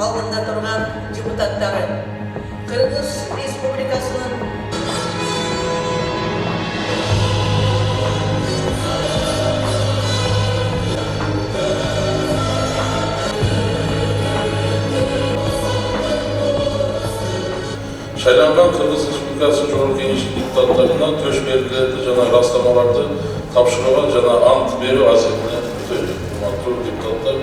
алдында тұрған депутаттары, Қырғыз Республикасының Шайланған Қырғыз Республикасы Жоғарғы Кеңесінің депутаттарына төш белгілерді жана растамаларды тапшыруга жана ант берүү азиретине өтөйт. Урматтуу депутаттар,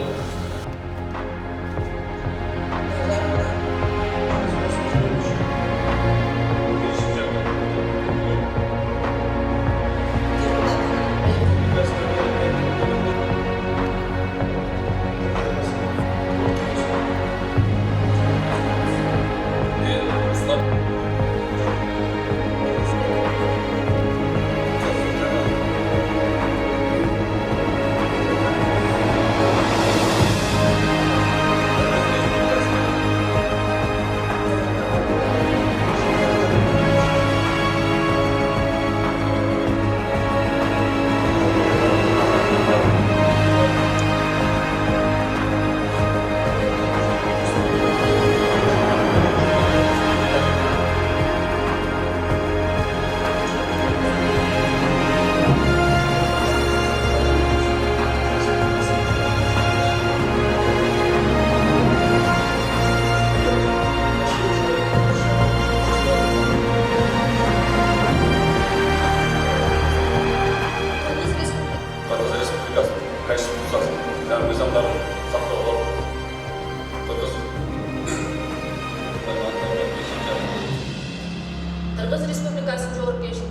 Қырғыз Республикасының Жоғарғы Кеңесінің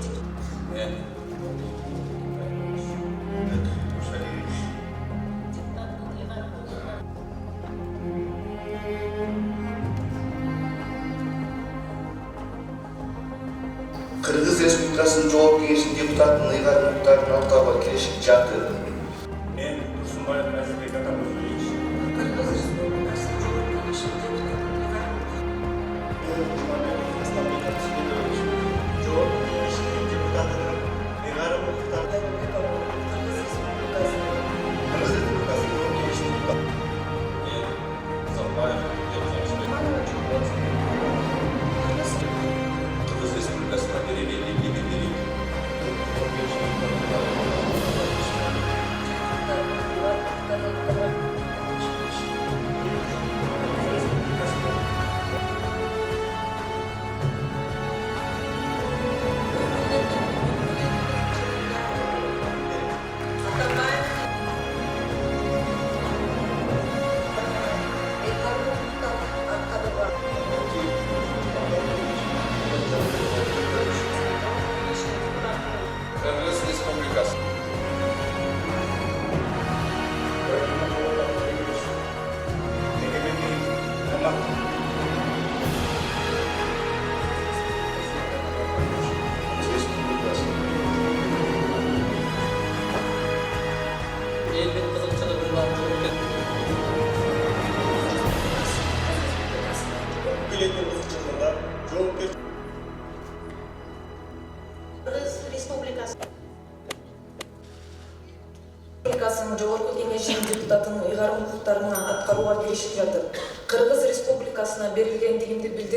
Қырғыз Республикасының Жоғарғы Кеңесінің депутатының Ыйгар Муктардын алкагы келишип жатты. Мен Турсунбаев Назирбек Атамбаевич. Қырғыз Республикасының Жоғарғы Кеңесінің депутаты Қырғыз Республикасына Қырғыз Республикасы. елдің қызықшылығы бар Қырғыз Республикасының Жоғарғы Кеңесінің депутатының ыйгарым укуктарына аткарууга киришип жатыр. Кыргыз Республикасына берилгендигимди билдирip